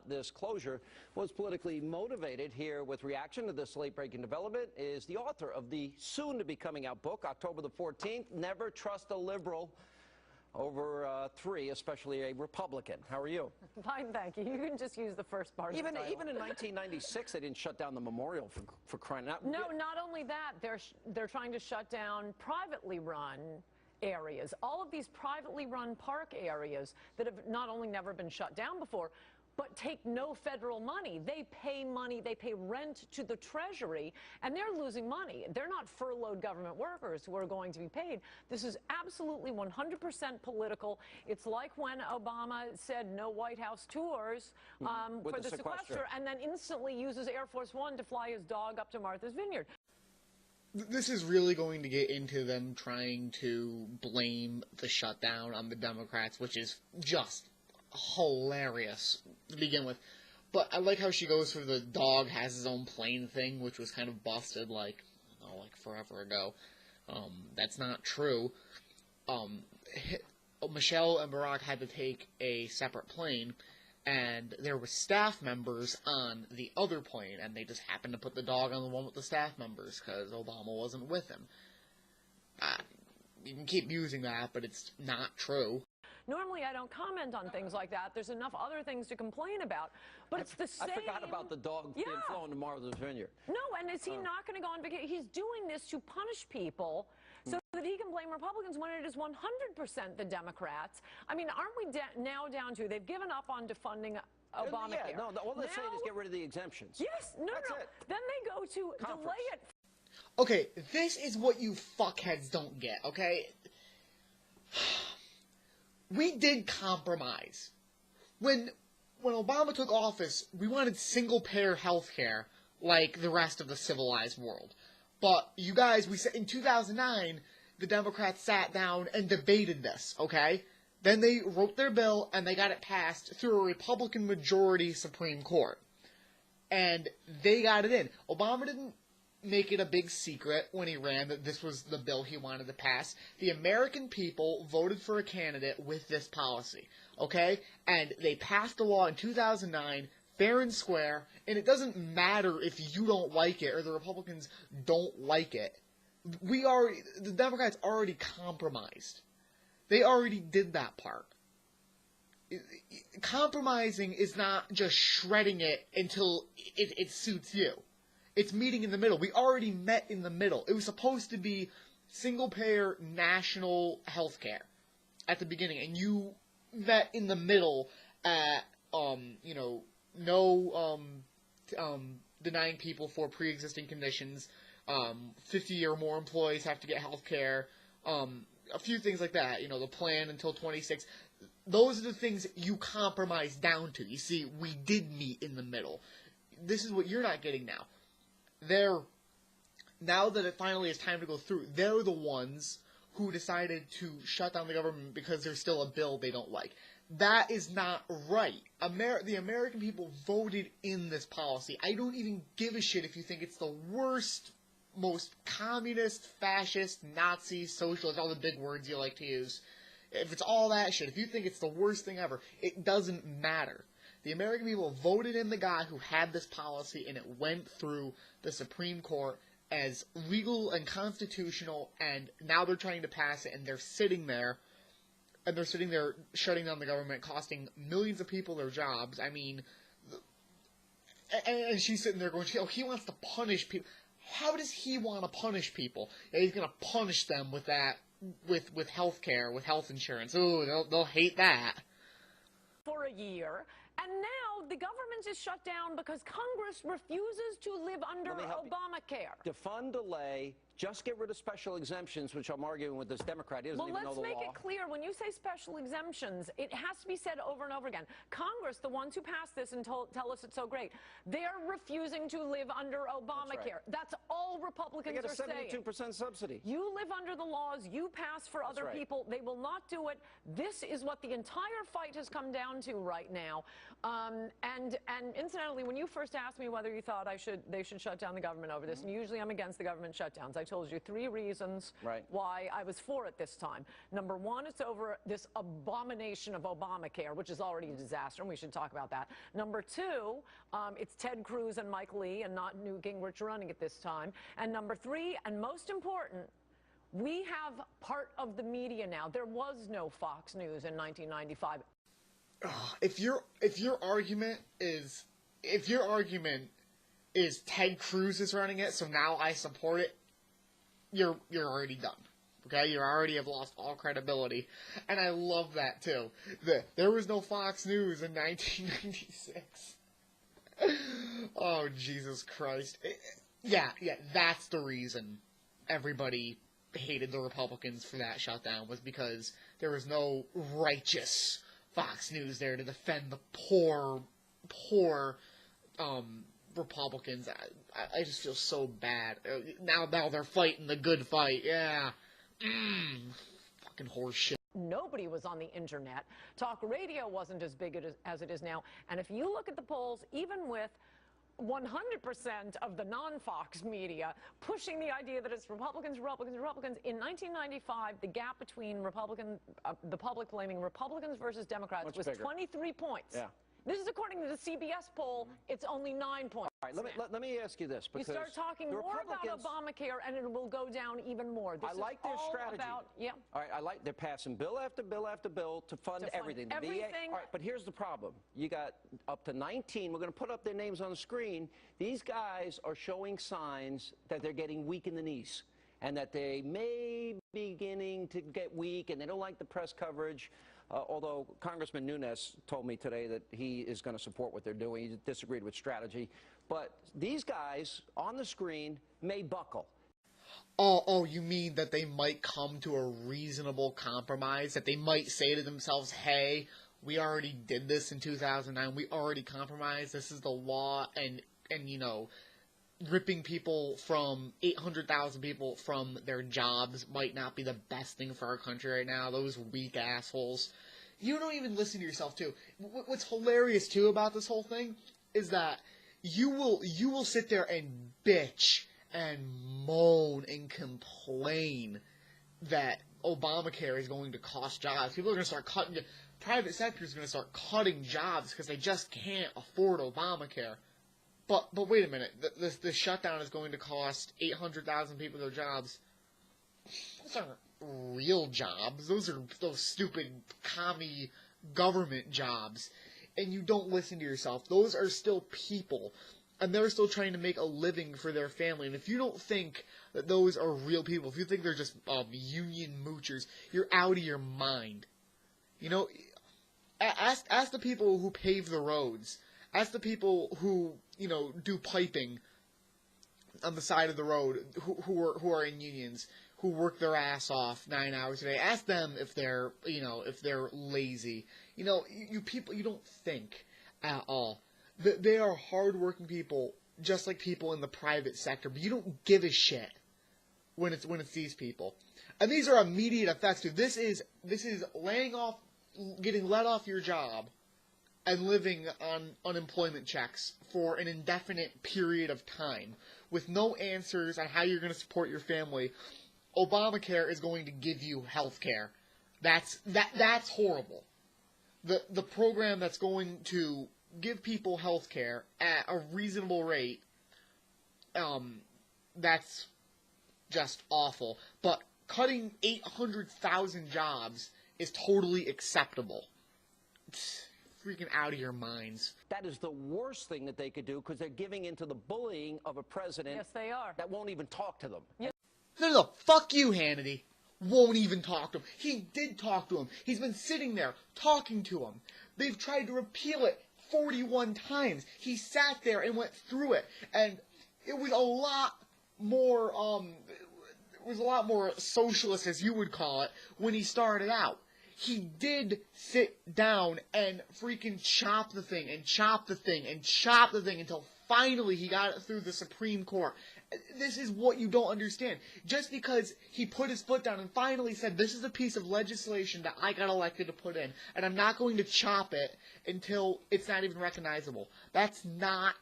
This closure was politically motivated. Here with reaction to this late-breaking development is the author of the soon-to-be-coming-out book, October the 14th, Never Trust a Liberal Over Three, especially a Republican. How are you? Fine, thank you. You can just use the first part of the title. Even in 1996, they didn't shut down the memorial for crying out. No, not only that, they're trying to shut down privately run areas. All of these privately run park areas that have not only never been shut down before, but take no federal money. They pay money, they pay rent to the Treasury, and they're losing money. They're not furloughed government workers who are going to be paid. This is absolutely 100% political. It's like when Obama said no White House tours for the sequester, and then instantly uses Air Force One to fly his dog up to Martha's Vineyard. This is really going to get into them trying to blame the shutdown on the Democrats, which is just hilarious to begin with. But I like how she goes for the dog has his own plane thing, which was kind of busted like forever ago. That's not true. Michelle and Barack had to take a separate plane, and there were staff members on the other plane, and they just happened to put the dog on the one with the staff members because Obama wasn't with him. You can keep using that, but it's not true. Normally, I don't comment on things like that. There's enough other things to complain about. But it's the same. I forgot about the dog being flown to Martha's Vineyard. No, and is he not going to go on vacation? He's doing this to punish people so that he can blame Republicans when it is 100% the Democrats. I mean, aren't we now down to they've given up on defunding Obamacare? Yeah, no, all they're saying is get rid of the exemptions. Yes, no. Then they go to delay it. Okay, this is what you fuckheads don't get, okay? We did compromise. When Obama took office, we wanted single-payer health care like the rest of the civilized world. But you guys, we said in 2009, the Democrats sat down and debated this, okay? Then they wrote their bill and they got it passed through a Republican majority Supreme Court. And they got it in. Obama didn't make it a big secret when he ran that this was the bill he wanted to pass. The American people voted for a candidate with this policy, okay? And they passed the law in 2009, fair and square, and it doesn't matter if you don't like it or the Republicans don't like it. The Democrats already compromised. They already did that part. Compromising is not just shredding it until it suits you. It's meeting in the middle. We already met in the middle. It was supposed to be single-payer national health care at the beginning, and you met in the middle at, denying people for pre-existing conditions, 50 or more employees have to get health care, a few things like that, the plan until 26. Those are the things you compromise down to. You see, we did meet in the middle. This is what you're not getting now. Now that it finally is time to go through, they're the ones who decided to shut down the government because there's still a bill they don't like. That is not right. The American people voted in this policy. I don't even give a shit if you think it's the worst, most communist, fascist, Nazi, socialist, all the big words you like to use. If it's all that shit, if you think it's the worst thing ever, it doesn't matter. The American people voted in the guy who had this policy, and it went through the Supreme Court as legal and constitutional, and now they're trying to pass it, and they're sitting there shutting down the government, costing millions of people their jobs. I mean, and she's sitting there going, oh, he wants to punish people. How does he want to punish people? Yeah, he's going to punish them with that, with health care, with health insurance. Oh, they'll hate that. For a year. And now the government is shut down because Congress refuses to live under Obamacare. Defund, delay, just get rid of special exemptions, which I'm arguing with this Democrat. He doesn't even know the law. Well, let's make it clear. When you say special exemptions, it has to be said over and over again. Congress, the ones who passed this and tell us it's so great, they're refusing to live under Obamacare. That's all Republicans are saying. They get a 72% subsidy. You live under the laws. You pass for other people. They will not do it. This is what the entire fight has come down to right now. And incidentally, when you first asked me whether you thought they should shut down the government over this, and usually I'm against the government shutdowns. told you 3 reasons why I was for it this time. Number 1, it's over this abomination of Obamacare, which is already a disaster, and we should talk about that. Number 2, it's Ted Cruz and Mike Lee and not Newt Gingrich running it this time. And number 3, and most important, we have part of the media now. There was no Fox News in 1995. If your argument is Ted Cruz is running it, so now I support it, you're already done. Okay, you already have lost all credibility, and I love that too. There was no Fox News in 1996. Oh, Jesus Christ! Yeah, that's the reason everybody hated the Republicans for that shutdown, was because there was no righteous Fox News there to defend the poor Republicans. I just feel so bad. Now they're fighting the good fight. Yeah. Fucking horse shit. Nobody was on the internet. Talk radio wasn't as big as it is now. And if you look at the polls, even with 100% of the non-Fox media pushing the idea that it's Republicans, Republicans, Republicans. In 1995, the gap between the public blaming Republicans versus Democrats was 23 points. Yeah. This is according to the CBS poll. It's only 9 points. All right, let me ask you this. You start talking more about Obamacare, and it will go down even more. This I like their strategy. All right, they're passing bill after bill after bill to fund everything. The VA. All right, but here's the problem. You got up to 19. We're going to put up their names on the screen. These guys are showing signs that they're getting weak in the knees, and that they may be beginning to get weak, and they don't like the press coverage. Although Congressman Nunes told me today that he is going to support what they're doing. He disagreed with strategy. But these guys on the screen may buckle. Oh, you mean that they might come to a reasonable compromise? That they might say to themselves, hey, we already did this in 2009. We already compromised. This is the law. And you know, ripping people from 800,000 people from their jobs might not be the best thing for our country right now. Those weak assholes. You don't even listen to yourself, too. What's hilarious, too, about this whole thing is that you will sit there and bitch and moan and complain that Obamacare is going to cost jobs. People are going to start cutting. Private sector is going to start cutting jobs because they just can't afford Obamacare. But wait a minute. This shutdown is going to cost 800,000 people their jobs. Those aren't real jobs. Those are those stupid commie government jobs. And you don't listen to yourself. Those are still people. And they're still trying to make a living for their family. And if you don't think that those are real people, if you think they're just union moochers, you're out of your mind. You know, ask the people who pave the roads. Ask the people who, you know, do piping on the side of the road, who are in unions, who work their ass off 9 hours a day. Ask them if they're, you know, if they're lazy. You know, you people, you don't think at all. They are hardworking people, just like people in the private sector, but you don't give a shit when it's these people. And these are immediate effects too. This is laying off, getting let off your job, and living on unemployment checks for an indefinite period of time with no answers on how you're going to support your family. Obamacare is going to give you health care. That's horrible. The program that's going to give people health care at a reasonable rate, that's just awful. But cutting 800,000 jobs is totally acceptable. It's freaking out of your minds. That is the worst thing that they could do, because they're giving into the bullying of a president. Yes, they are. That won't even talk to them. Yes. No, fuck you, Hannity. Won't even talk to him. He did talk to him. He's been sitting there talking to him. They've tried to repeal it 41 times. He sat there and went through it, and it was a lot more socialist, as you would call it, when he started out. He did sit down and freaking chop the thing and chop the thing and chop the thing until finally he got it through the Supreme Court. This is what you don't understand. Just because he put his foot down and finally said, this is a piece of legislation that I got elected to put in, and I'm not going to chop it until it's not even recognizable. That's not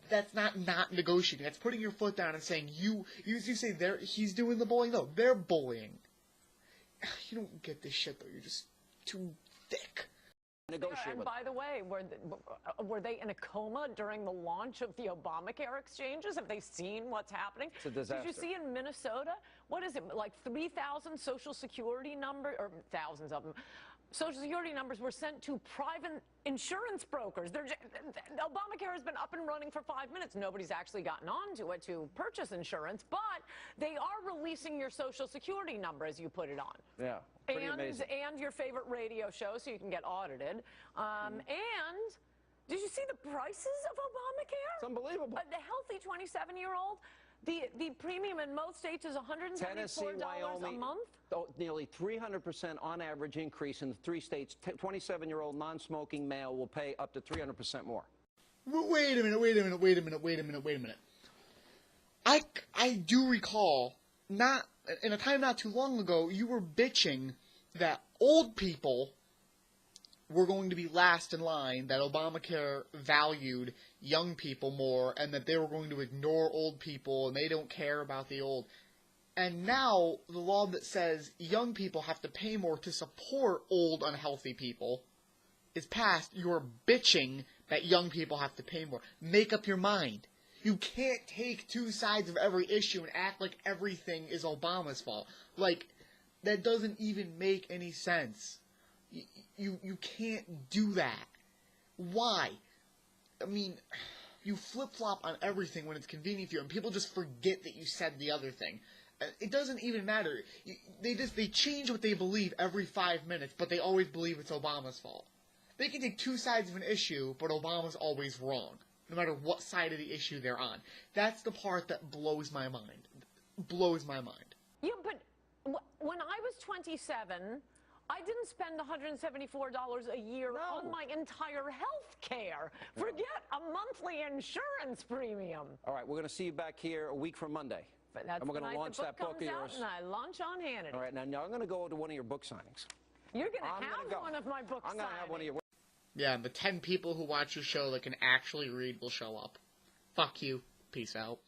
that's not negotiating. That's putting your foot down and saying, you say he's doing the bullying. No, they're bullying. You don't get this shit, though. You're just too thick. Negotiate and by the way, were they in a coma during the launch of the Obamacare exchanges? Have they seen what's happening? It's a disaster. Did you see in Minnesota, what is it, like 3,000 Social Security numbers, or thousands of them, Social Security numbers were sent to private insurance brokers. Obamacare has been up and running for 5 minutes. Nobody's actually gotten onto it to purchase insurance, but they are releasing your Social Security number as you put it on. Yeah, pretty amazing. And your favorite radio show, so you can get audited. And did you see the prices of Obamacare? It's unbelievable. The healthy 27-year-old, the premium in most states is $174 Tennessee, Wyoming, a month. Nearly 300% on average increase in the 3 states. 27-year-old non-smoking male will pay up to 300% more. Wait a minute. I do recall, not in a time not too long ago, you were bitching that old people were going to be last in line, that Obamacare valued young people more, and that they were going to ignore old people, and they don't care about the old. And now, the law that says young people have to pay more to support old, unhealthy people is passed. You're bitching that young people have to pay more. Make up your mind. You can't take two sides of every issue and act like everything is Obama's fault. Like, that doesn't even make any sense. You can't do that. Why? I mean, you flip-flop on everything when it's convenient for you, and people just forget that you said the other thing. It doesn't even matter. They change what they believe every 5 minutes, but they always believe it's Obama's fault. They can take two sides of an issue, but Obama's always wrong, no matter what side of the issue they're on. That's the part that blows my mind. Blows my mind. Yeah, but when I was 27, I didn't spend $174 a year on my entire health care. Forget a monthly insurance premium. All right, we're going to see you back here a week from Monday. But that's and we're going to launch that book of yours. And I launch on Hannity. All right, now I'm going to go to one of your book signings. You're going to have one of my book signings. I'm going to have one of your. Yeah, and the 10 people who watch your show that can actually read will show up. Fuck you. Peace out.